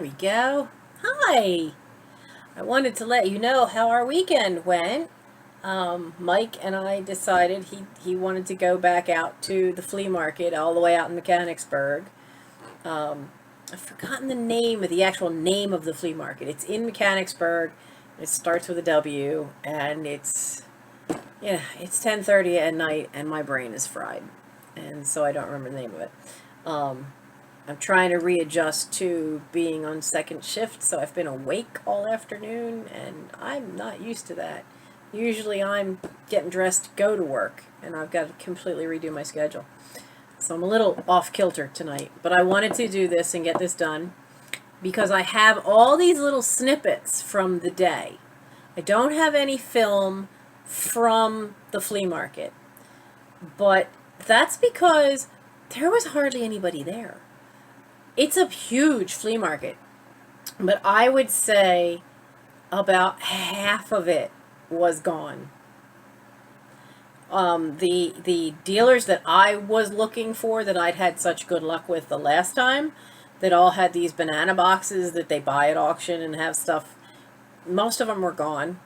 we go. Hi. I wanted to let you know how our weekend went. Mike and I decided he wanted to go back out to the flea market all the way out in Mechanicsburg. I've forgotten the actual name of the flea market. It's in Mechanicsburg. It starts with a W, and it's 10:30 at night, and my brain is fried, and so I don't remember the name of it. I'm trying to readjust to being on second shift, so I've been awake all afternoon, and I'm not used to that. Usually I'm getting dressed to go to work, and I've got to completely redo my schedule. So I'm a little off kilter tonight, but I wanted to do this and get this done because I have all these little snippets from the day. I don't have any film from the flea market, but that's because there was hardly anybody there. It's a huge flea market, but I would say about half of it was gone. The dealers that I was looking for, that I'd had such good luck with the last time, that all had these banana boxes that they buy at auction and have stuff, most of them were gone.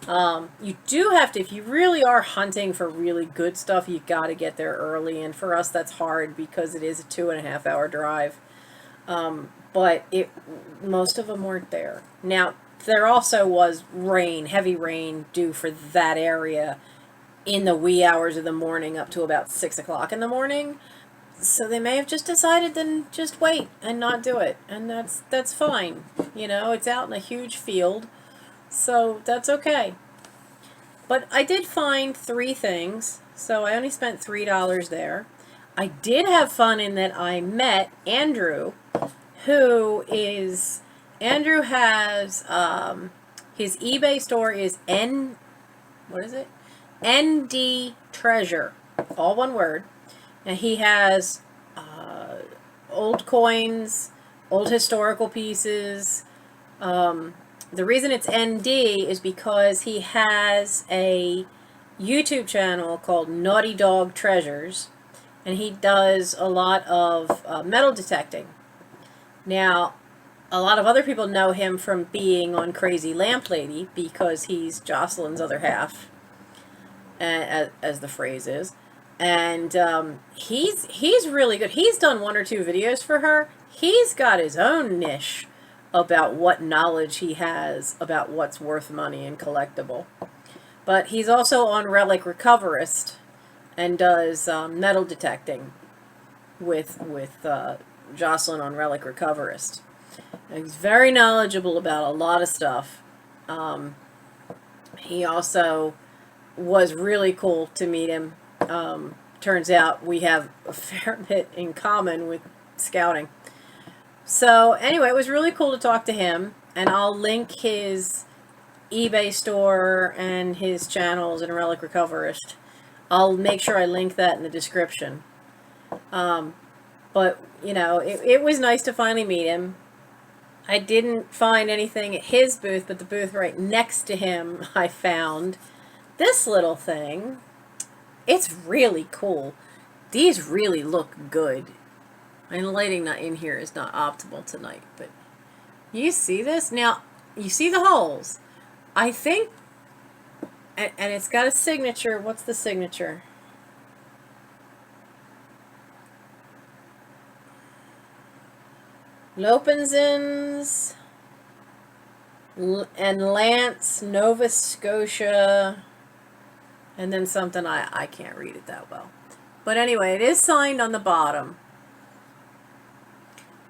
You do have to, if you really are hunting for really good stuff, you got to get there early, and for us that's hard because it is a 2.5 hour drive. But most of them weren't there. Now, there also was rain, heavy rain due for that area in the wee hours of the morning up to about 6 o'clock in the morning. So they may have just decided then just wait and not do it. And that's fine. You know, it's out in a huge field, so that's okay. But I did find 3 things, so I only spent $3 there. I did have fun in that I met Andrew, Andrew has, his eBay store is ND Treasure, all one word, and he has old coins, old historical pieces. The reason it's ND is because he has a YouTube channel called Naughty Dog Treasures, and he does a lot of metal detecting. Now, a lot of other people know him from being on Crazy Lamp Lady because he's Jocelyn's other half, as the phrase is, and he's really good. He's done 1 or 2 videos for her. He's got his own niche about what knowledge he has about what's worth money and collectible. But he's also on Relic Recoverist and does metal detecting with Jocelyn on Relic Recoverist. And he's very knowledgeable about a lot of stuff. He also was really cool to meet him. Turns out we have a fair bit in common with scouting. So anyway, it was really cool to talk to him, and I'll link his eBay store and his channels in Relic Recoverist. I'll make sure I link that in the description. But, you know, it was nice to finally meet him. I didn't find anything at his booth, but the booth right next to him, I found this little thing. It's really cool. These really look good. And the lighting not in here is not optimal tonight, but you see this? Now, you see the holes. I think, and it's got a signature. What's the signature? Lopinzins and Lance, Nova Scotia, and then something I can't read it that well. But anyway, it is signed on the bottom.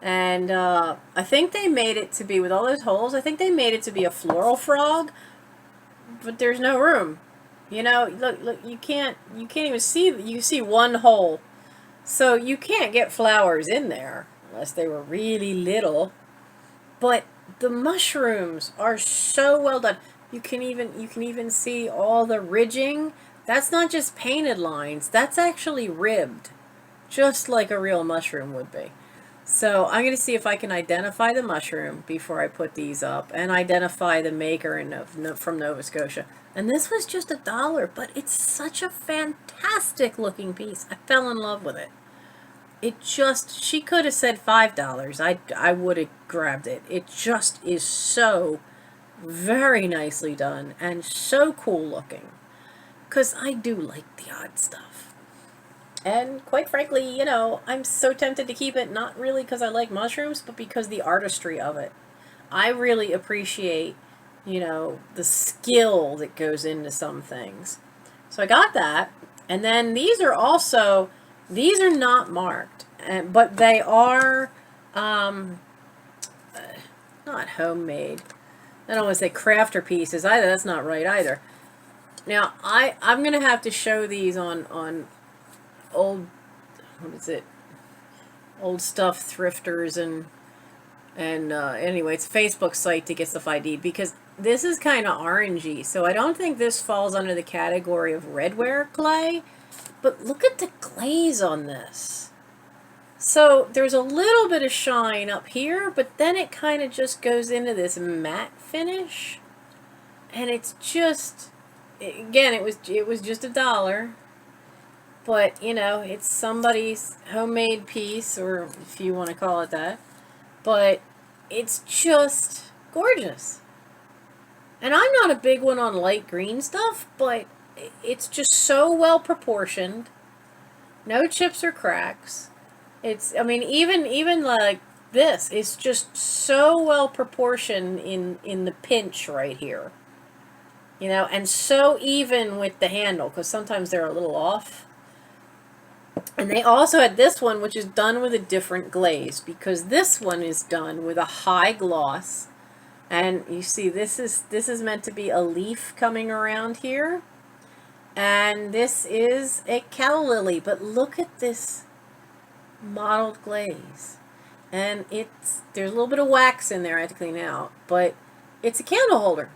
And I think they made it to be, with all those holes, I think they made it to be a floral frog, but there's no room. You know, look, you can't even see, you see one hole. So you can't get flowers in there unless they were really little. But the mushrooms are so well done. You can even see all the ridging. That's not just painted lines, that's actually ribbed, just like a real mushroom would be. So I'm going to see if I can identify the mushroom before I put these up, and identify the maker from Nova Scotia. And this was just $1, but it's such a fantastic looking piece. I fell in love with it. she could have said $5. I would have grabbed it. It just is so very nicely done and so cool looking. Because I do like the odd stuff. And quite frankly, you know, I'm so tempted to keep it, not really because I like mushrooms, but because the artistry of it. I really appreciate, you know, the skill that goes into some things. So I got that. And then these are also, these are not marked, but they are not homemade. I don't want to say crafter pieces either. That's not right either. Now, I'm going to have to show these on old, what is it? Old Stuff Thrifters and anyway, it's a Facebook site to get stuff ID'd, because this is kind of orangey, so I don't think this falls under the category of redware clay, but look at the glaze on this. So there's a little bit of shine up here, but then it kind of just goes into this matte finish, and it's just, again, it was just $1, but you know, it's somebody's homemade piece, or if you want to call it that, but it's just gorgeous. And I'm not a big one on light green stuff, but it's just so well proportioned. No chips or cracks. It's, I mean, even like this, it's just so well proportioned in the pinch right here. You know, and so even with the handle, because sometimes they're a little off. And they also had this one, which is done with a different glaze, because this one is done with a high gloss. And you see, this is meant to be a leaf coming around here. And this is a calla lily, but look at this mottled glaze. And there's a little bit of wax in there I had to clean out, but it's a candle holder.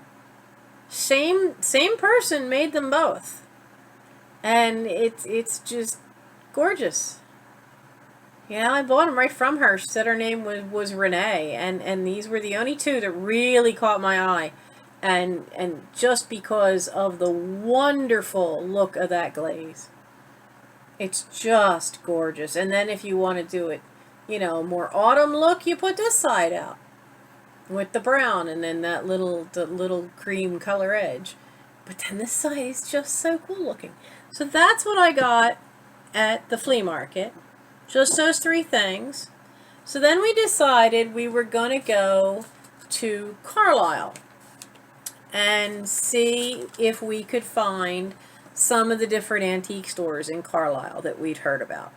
Same person made them both. And it's just gorgeous. Yeah, I bought them right from her. She said her name was Renee, and these were the only two that really caught my eye, and just because of the wonderful look of that glaze. It's just gorgeous. And then if you want to do it, you know, more autumn look, you put this side out with the brown, and then the little cream color edge. But then this side is just so cool looking. So that's what I got at the flea market. Just those three things. So then we decided we were going to go to Carlisle and see if we could find some of the different antique stores in Carlisle that we'd heard about,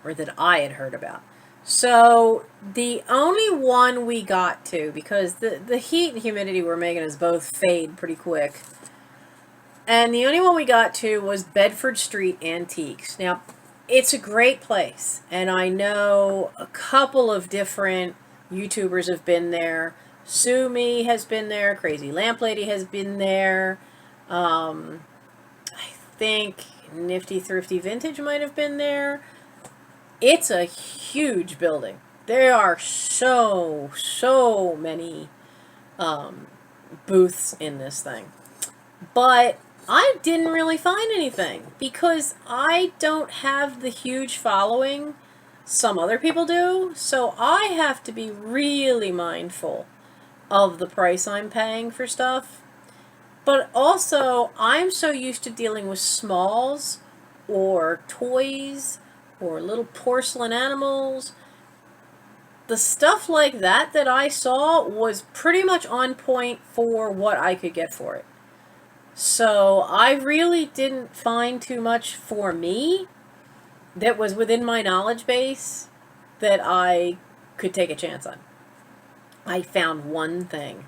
or that I had heard about. So the only one we got to, because the heat and humidity were making us both fade pretty quick, and the only one we got to was Bedford Street Antiques. Now, it's a great place, and I know a couple of different YouTubers have been there. Sue Me has been there. Crazy Lamp Lady has been there. I think Nifty Thrifty Vintage might have been there. It's a huge building. There are so many booths in this thing. But I didn't really find anything because I don't have the huge following some other people do. So I have to be really mindful of the price I'm paying for stuff. But also, I'm so used to dealing with smalls or toys or little porcelain animals. The stuff like that I saw was pretty much on point for what I could get for it. So I really didn't find too much for me that was within my knowledge base that I could take a chance on. I found one thing.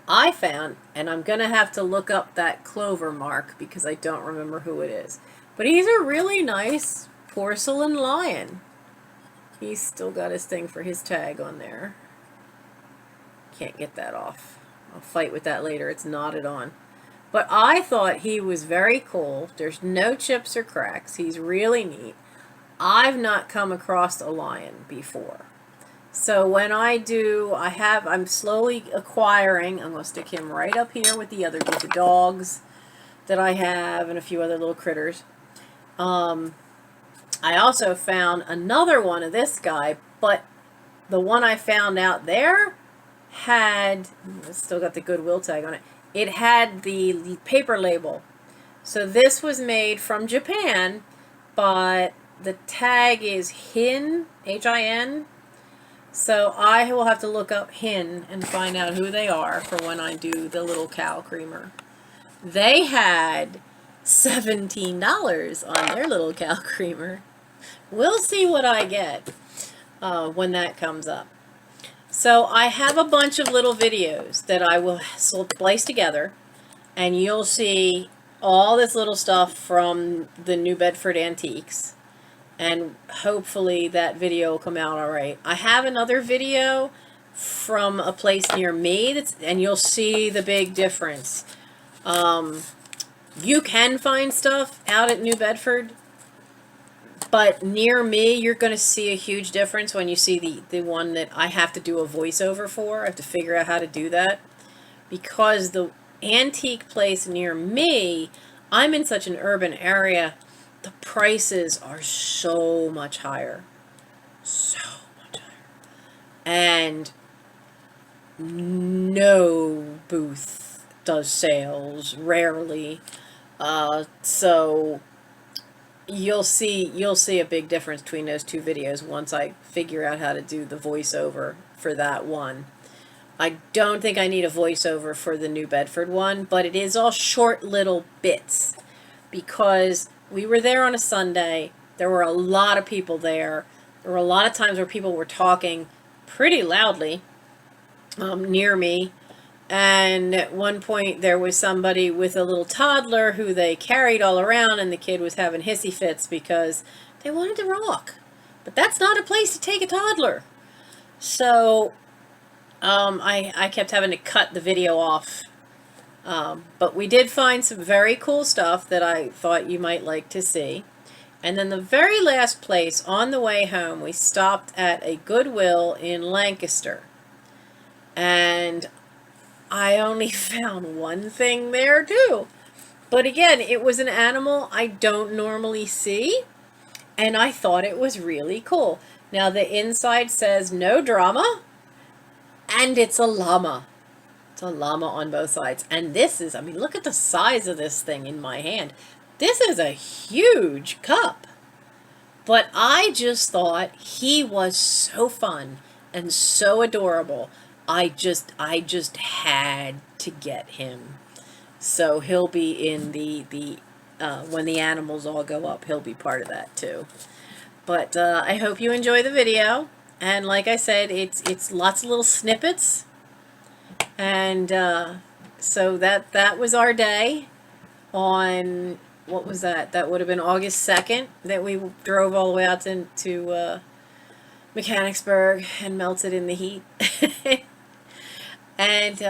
I found, and I'm going to have to look up that Clover mark because I don't remember who it is. But he's a really nice porcelain lion. He's still got his thing for his tag on there. Can't get that off. I'll fight with that later. It's knotted on. But I thought he was very cool. There's no chips or cracks. He's really neat. I've not come across a lion before. So when I do, I'm slowly acquiring. I'm going to stick him right up here with the other group of dogs that I have and a few other little critters. I also found another one of this guy, but the one I found out there had, it's still got the Goodwill tag on it, it had the paper label. So this was made from Japan, but the tag is Hin, Hin. So I will have to look up Hin and find out who they are for when I do the little cow creamer. They had $17 on their little cow creamer. We'll see what I get when that comes up. So I have a bunch of little videos that I will splice together, and you'll see all this little stuff from the New Bedford Antiques, and hopefully that video will come out all right. I have another video from a place near me, and you'll see the big difference. You can find stuff out at New Bedford, but near me, you're going to see a huge difference when you see the one that I have to do a voiceover for. I have to figure out how to do that, because the antique place near me, I'm in such an urban area, the prices are so much higher. So much higher. And no booth does sales, rarely. So you'll see a big difference between those two videos once I figure out how to do the voiceover for that one. I don't think I need a voiceover for the New Bedford one, but it is all short little bits, because we were there on a Sunday. There were a lot of people there. There were a lot of times where people were talking pretty loudly near me. And at one point there was somebody with a little toddler who they carried all around, and the kid was having hissy fits because they wanted to rock. But that's not a place to take a toddler. So I kept having to cut the video off. But we did find some very cool stuff that I thought you might like to see. And then the very last place on the way home, we stopped at a Goodwill in Lancaster. And I only found one thing there too. But again, it was an animal I don't normally see, and I thought it was really cool. Now the inside says no drama, and it's a llama. It's a llama on both sides. And this is, I mean, look at the size of this thing in my hand. This is a huge cup. But I just thought he was so fun and so adorable. I just had to get him. So he'll be in the when the animals all go up, he'll be part of that too. But I hope you enjoy the video. And like I said, it's lots of little snippets. And so that was our day on, what was that? That would have been August 2nd that we drove all the way out to Mechanicsburg and melted in the heat. And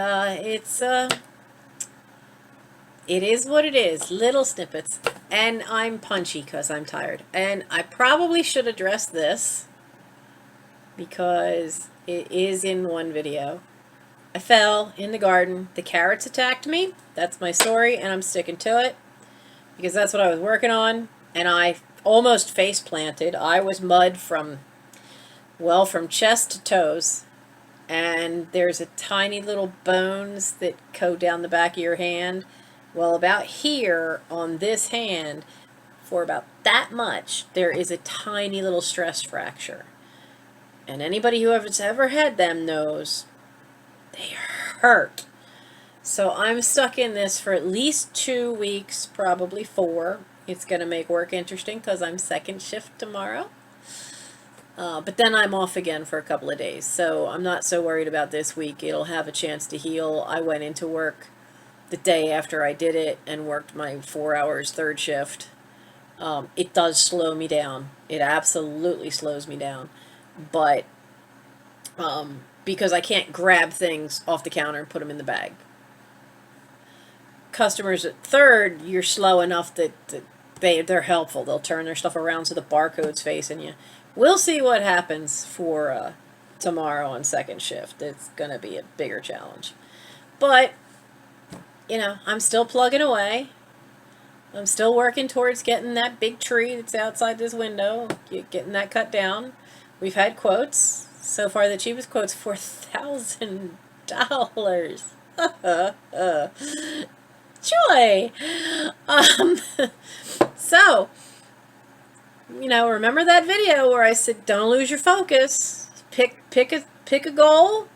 it is what it is, little snippets. And I'm punchy because I'm tired. And I probably should address this because it is in one video. I fell in the garden. The carrots attacked me. That's my story, and I'm sticking to it because that's what I was working on. And I almost face planted. I was mud from chest to toes. And there's a tiny little bones that go down the back of your hand. Well, about here on this hand, for about that much, there is a tiny little stress fracture. And anybody who has ever had them knows they hurt. So I'm stuck in this for at least 2 weeks, probably 4. It's going to make work interesting because I'm second shift tomorrow. But then I'm off again for a couple of days, so I'm not so worried about this week. It'll have a chance to heal. I went into work the day after I did it and worked my 4 hours third shift. It does slow me down. It absolutely slows me down. But because I can't grab things off the counter and put them in the bag. Customers at third, you're slow enough that they're helpful. They'll turn their stuff around so the barcode's facing you. We'll see what happens for tomorrow on second shift. It's going to be a bigger challenge. But, you know, I'm still plugging away. I'm still working towards getting that big tree that's outside this window, getting that cut down. We've had quotes. So far, the cheapest quote's $4,000. Joy! Um, so, remember that video where I said, don't lose your focus. Pick a goal.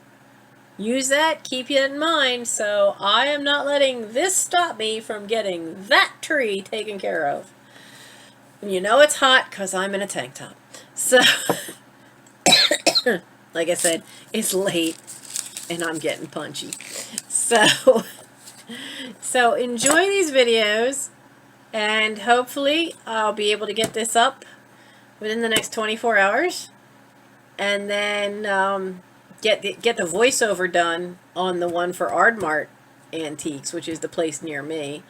Use that, keep it in mind. So I am not letting this stop me from getting that tree taken care of. And it's hot because I'm in a tank top. So, like I said, it's late and I'm getting punchy. So enjoy these videos, and hopefully I'll be able to get this up within the next 24 hours. And then get the voiceover done on the one for Ardmart Antiques, which is the place near me,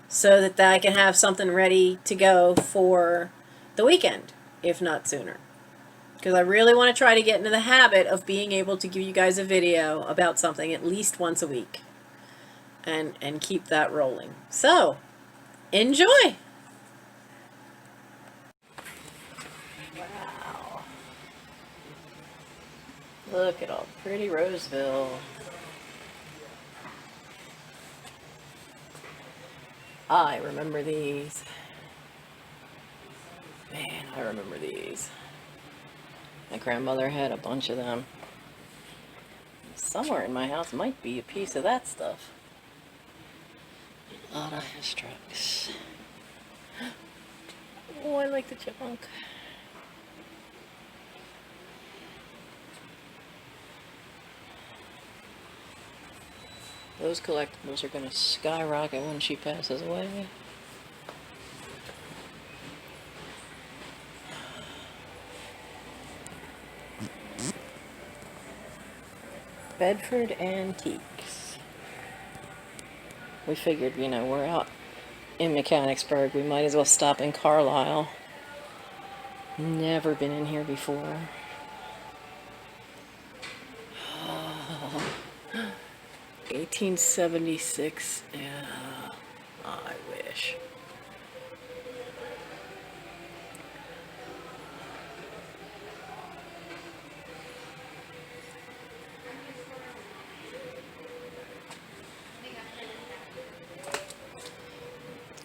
so that I can have something ready to go for the weekend, if not sooner. Because I really want to try to get into the habit of being able to give you guys a video about something at least once a week, and keep that rolling. So, enjoy! Look at all pretty Roseville. I remember these. Man, I remember these. My grandmother had a bunch of them. Somewhere in my house might be a piece of that stuff. A lot of trucks. Oh, I like the chipmunk. Those collectibles are going to skyrocket when she passes away. Bedford Antiques. We figured, we're out in Mechanicsburg. We might as well stop in Carlisle. Never been in here before. 1876. Yeah, I wish.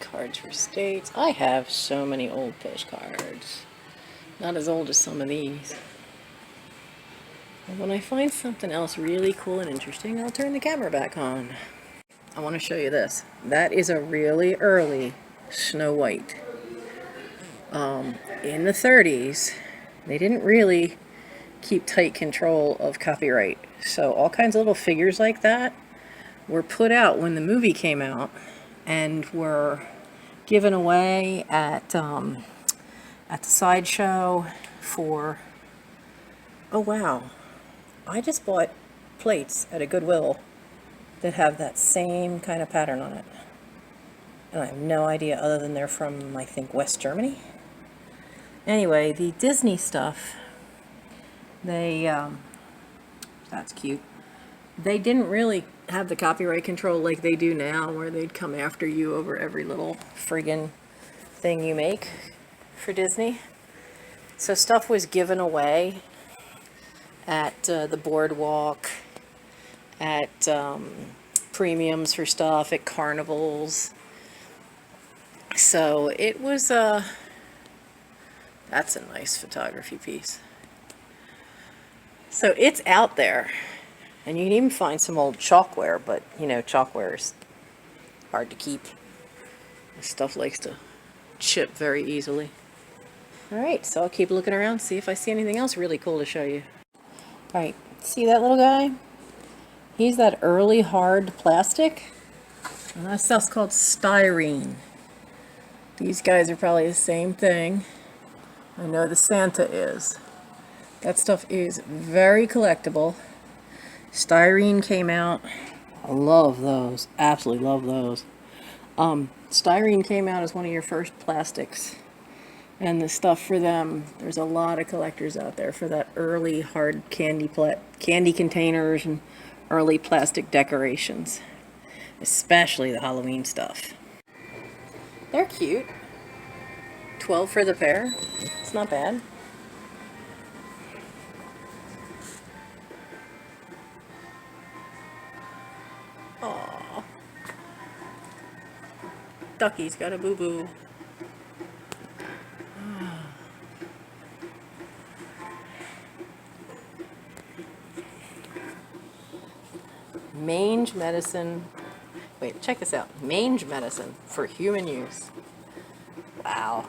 Cards for states. I have so many old postcards. Not as old as some of these. When I find something else really cool and interesting, I'll turn the camera back on. I want to show you this. That is a really early Snow White. In the 30s, they didn't really keep tight control of copyright. So all kinds of little figures like that were put out when the movie came out and were given away at the sideshow for... Oh, wow. I just bought plates at a Goodwill that have that same kind of pattern on it. And I have no idea other than they're from, I think, West Germany. Anyway, the Disney stuff, they, that's cute. They didn't really have the copyright control like they do now, where they'd come after you over every little friggin' thing you make for Disney. So stuff was given away at the boardwalk, at premiums for stuff, at carnivals. So it was that's a nice photography piece. So it's out there, and you can even find some old chalkware, but chalkware is hard to keep. This stuff likes to chip very easily. Alright, so I'll keep looking around, see if I see anything else really cool to show you. Alright, see that little guy? He's that early hard plastic. And that stuff's called styrene. These guys are probably the same thing. I know the Santa is. That stuff is very collectible. Styrene came out. I love those. Absolutely love those. Styrene came out as one of your first plastics. And the stuff for them, there's a lot of collectors out there for that early hard candy containers and early plastic decorations, especially the Halloween stuff. They're cute. 12 for the pair. It's not bad. Aww. Ducky's got a boo-boo. Mange medicine. Wait, check this out. Mange medicine for human use. Wow.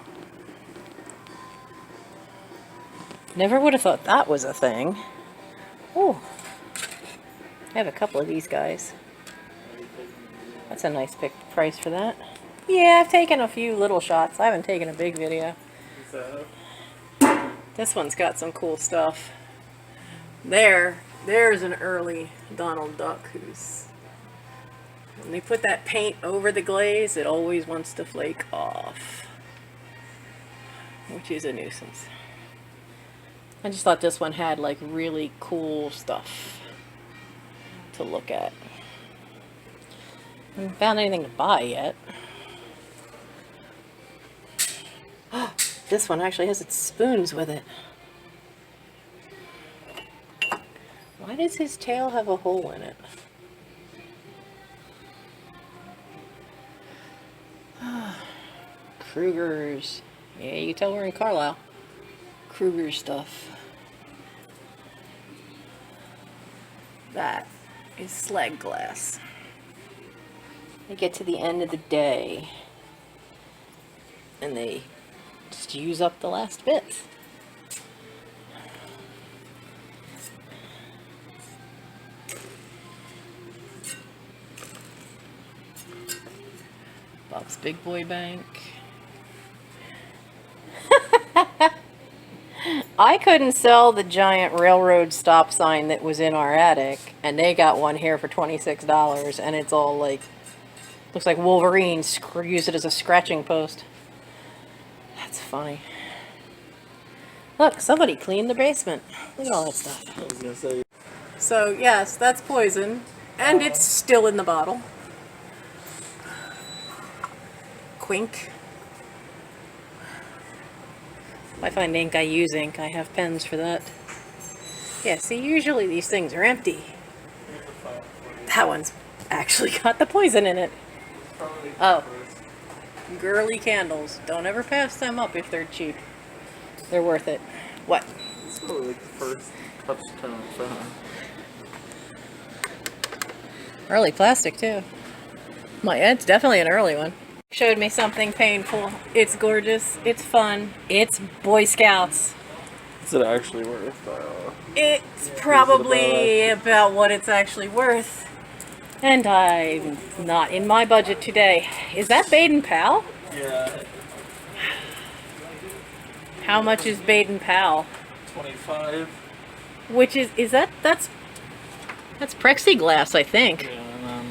Never would have thought that was a thing. Oh, I have a couple of these guys. That's a nice price for that. Yeah, I've taken a few little shots. I haven't taken a big video. This one's got some cool stuff. There's an early Donald Duck who's... When they put that paint over the glaze, it always wants to flake off. Which is a nuisance. I just thought this one had like really cool stuff to look at. I haven't found anything to buy yet. This one actually has its spoons with it. Why does his tail have a hole in it? Kruger's. Yeah, you can tell we're in Carlisle. Kruger's stuff. That is slag glass. They get to the end of the day and they just use up the last bits. Bob's Big Boy Bank. I couldn't sell the giant railroad stop sign that was in our attic, and they got one here for $26, and it's all like, looks like Wolverine used it as a scratching post. That's funny. Look, somebody cleaned the basement. Look at all that stuff. I was gonna say. So yes, that's poison, and it's still in the bottle. Quink. If I find ink, I use ink. I have pens for that. Yeah, see, usually these things are empty. That one's actually got the poison in it. Oh. Girly candles. Don't ever pass them up if they're cheap. They're worth it. What? It's probably like the first touchstone phone. Early plastic, too. It's definitely an early one. Showed me something painful. It's gorgeous. It's fun. It's Boy Scouts. Is it actually worth? It's probably about what it's actually worth. And I'm not in my budget today. Is that Baden Powell? Yeah. How much is Baden Powell? 25. Which that's plexiglass, I think. Yeah,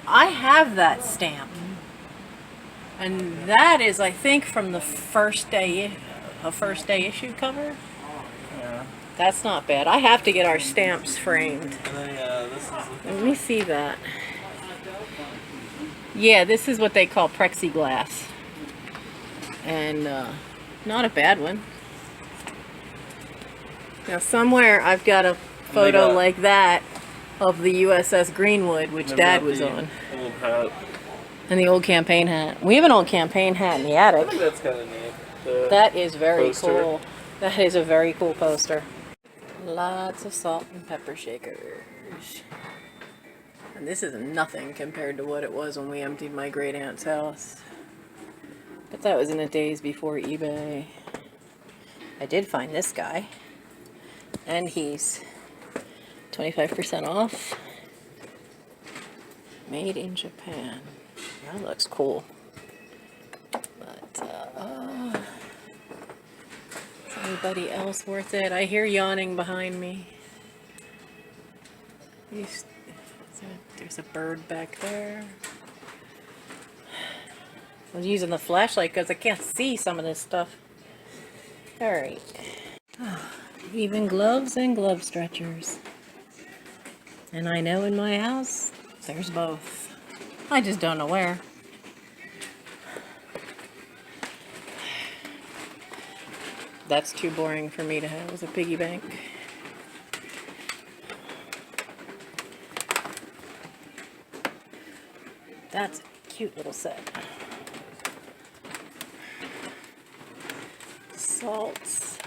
I have that stamp. And that is, I think, from the first day issue cover. Yeah. That's not bad. I have to get our stamps framed. And then, yeah, this is. Let me see that. Yeah, this is what they call plexiglass. And not a bad one. Now somewhere I've got a photo like that of the USS Greenwood, which Dad was on. Old hat. And the old campaign hat. We have an old campaign hat in the attic. I think that's kind of neat. That is very poster. cool. That is a very cool poster. Lots of salt and pepper shakers. And this is nothing compared to what it was when we emptied my great aunt's house. But that was in the days before eBay. I did find this guy. And he's 25% off. Made in Japan. That looks cool. But, is anybody else worth it? I hear yawning behind me. There's a bird back there. I was using the flashlight because I can't see some of this stuff. Alright. Even gloves and glove stretchers. And I know in my house, there's both. I just don't know where. that's too boring for me to have as a piggy bank. That's a cute little set. Salts.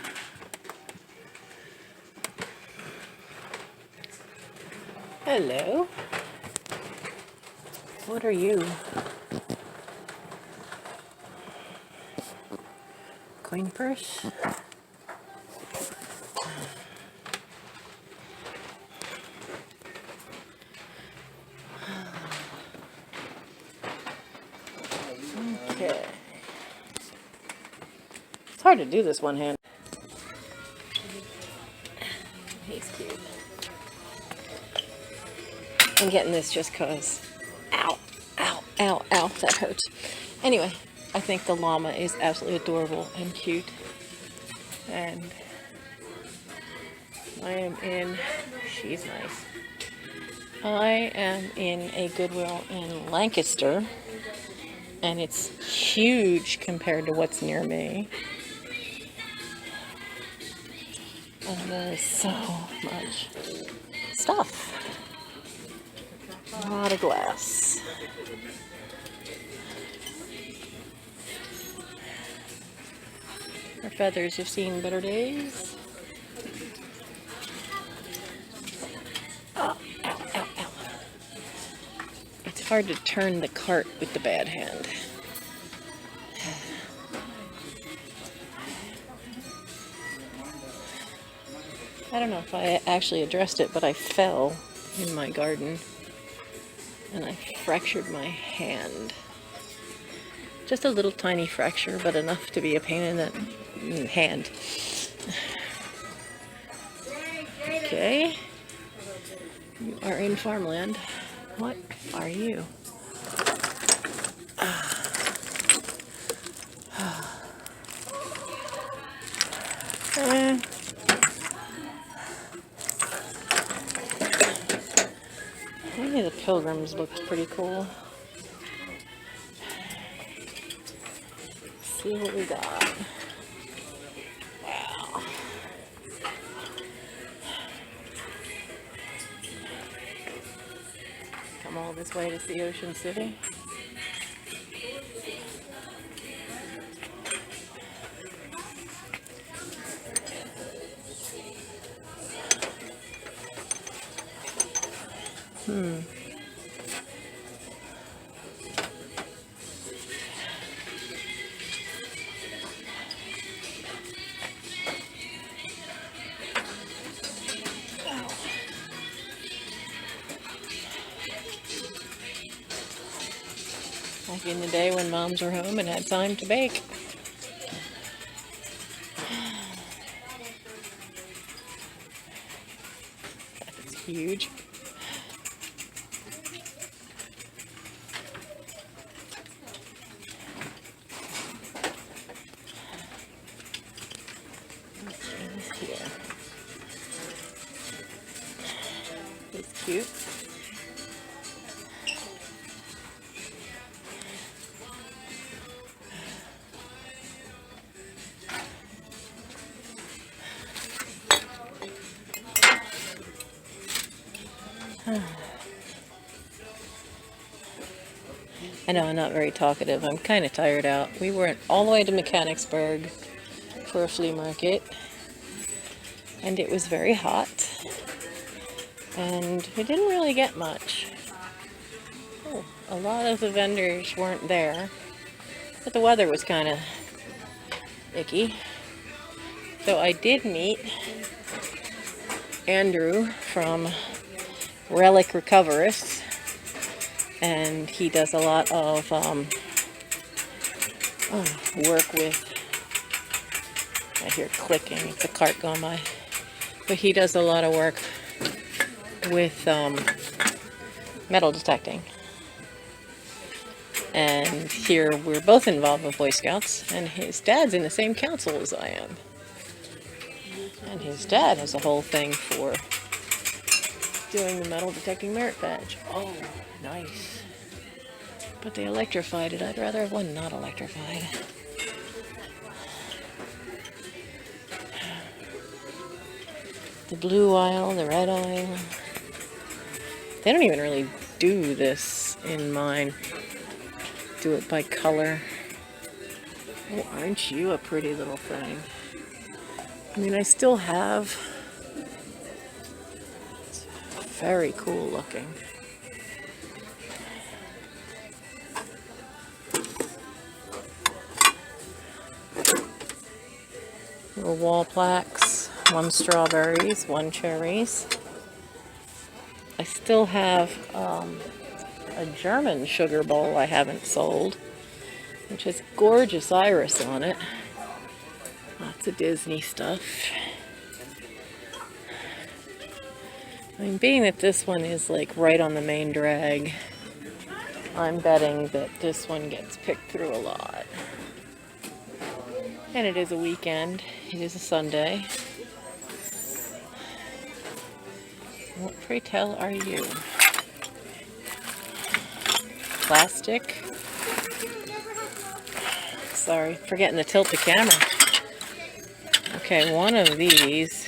Hello. What are you? Coin purse? Okay. It's hard to do this one hand. He's cute. I'm getting this just cause. Ow, ow, ow, ow, that hurts. Anyway, I think the llama is absolutely adorable and cute. And I am in, she's nice. I am in a Goodwill in Lancaster. And it's huge compared to what's near me. And there's so much stuff. A lot of glass. Her feathers have seen better days. Oh, ow, ow, ow. It's hard to turn the cart with the bad hand. I don't know if I actually addressed it, but I fell in my garden and I fractured my hand. Just a little tiny fracture, but enough to be a pain in the hand. Okay. You are in farmland. What are you? Maybe the Pilgrims looked pretty cool. Let's see what we got. Wow. Come all this way to see Ocean City. Back in the day when moms were home and had time to bake. That's huge. He's here. He's cute. I know I'm not very talkative. I'm kind of tired out. We went all the way to Mechanicsburg for a flea market, and it was very hot, and we didn't really get much. Oh, a lot of the vendors weren't there, but the weather was kind of icky. So I did meet Andrew from Relic Recoverist, and he does a lot of work with, I hear clicking, it's a cart going by, but he does a lot of work with metal detecting. And here we're both involved with Boy Scouts, and his dad's in the same council as I am. And his dad has a whole thing for doing the metal detecting merit badge. Oh, nice. But they electrified it. I'd rather have one not electrified. The blue aisle, the red aisle. They don't even really do this in mine. Do it by color. Oh, aren't you a pretty little thing? I mean, I still have. It's very cool looking. Little wall plaques. One strawberries, one cherries. I still have a German sugar bowl I haven't sold, which has gorgeous iris on it. Lots of Disney stuff. I mean, being that this one is like right on the main drag, I'm betting that this one gets picked through a lot. And it is a weekend. It is a Sunday. What, pray tell, are you? Plastic. Sorry, forgetting to tilt the camera. Okay, one of these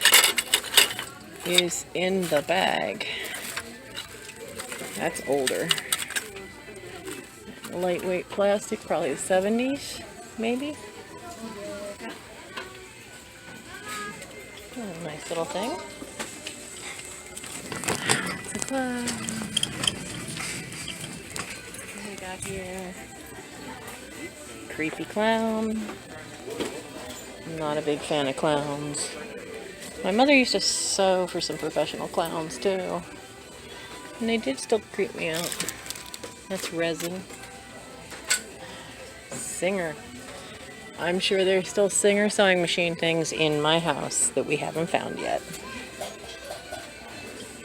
is in the bag. That's older. Lightweight plastic, probably the 70s, maybe. Oh, nice little thing. What we got here? Creepy clown. I'm not a big fan of clowns. My mother used to sew for some professional clowns too. And they did still creep me out. That's resin. Singer. I'm sure there's still Singer sewing machine things in my house that we haven't found yet.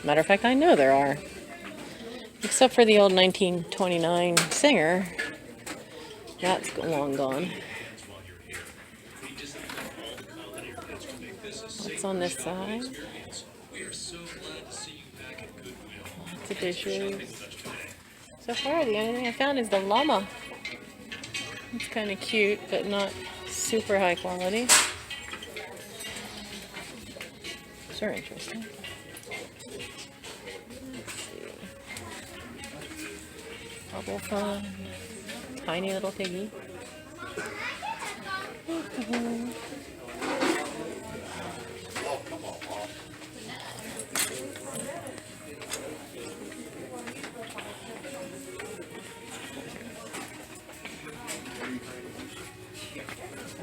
Matter of fact, I know there are. Except for the old 1929 Singer. That's long gone. What's on this side? Lots of dishes. So far, the only thing I found is the llama. It's kind of cute, but not super high quality. These are interesting. Let's see. Bubble fun. Tiny little piggy.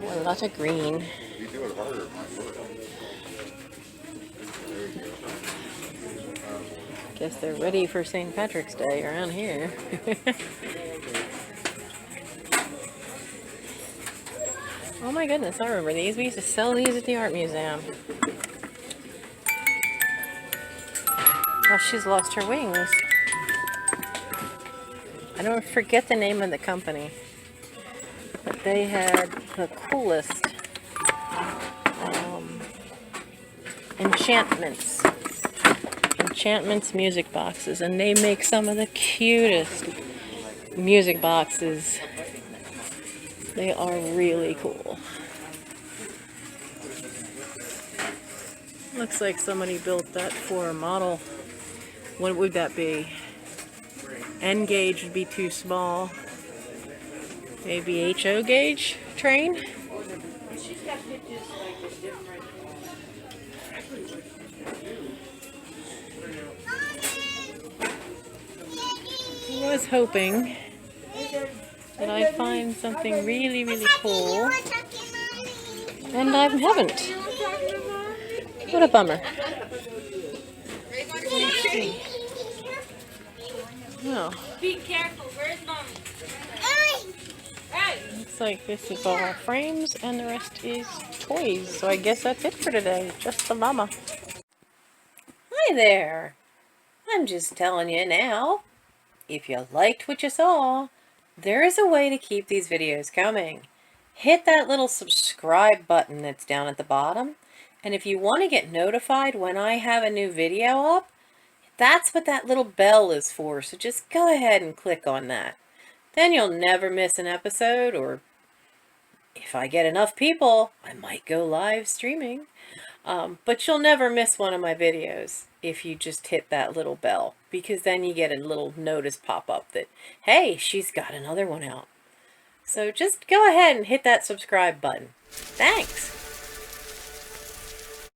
Oh, lots of green. Guess they're ready for St. Patrick's Day around here. Oh my goodness, I remember these. We used to sell these at the art museum. Oh, she's lost her wings. I don't forget the name of the company, but they had the coolest enchantments music boxes, and they make some of the cutest music boxes. They are really cool. Looks like somebody built that for a model. What would that be? N gauge would be too small. Maybe HO gauge train? I was hoping that I'd find something really, really cool, and I haven't. What a bummer. Oh. Be careful, where's Mom? Looks like this is all frames and the rest is toys. So I guess that's it for today. Just the mama. Hi there. I'm just telling you now, if you liked what you saw, there is a way to keep these videos coming. Hit that little subscribe button that's down at the bottom. And if you want to get notified when I have a new video up, that's what that little bell is for. So just go ahead and click on that. Then you'll never miss an episode, or if I get enough people, I might go live streaming. But you'll never miss one of my videos if you just hit that little bell, because then you get a little notice pop up that, hey, she's got another one out. So just go ahead and hit that subscribe button. Thanks.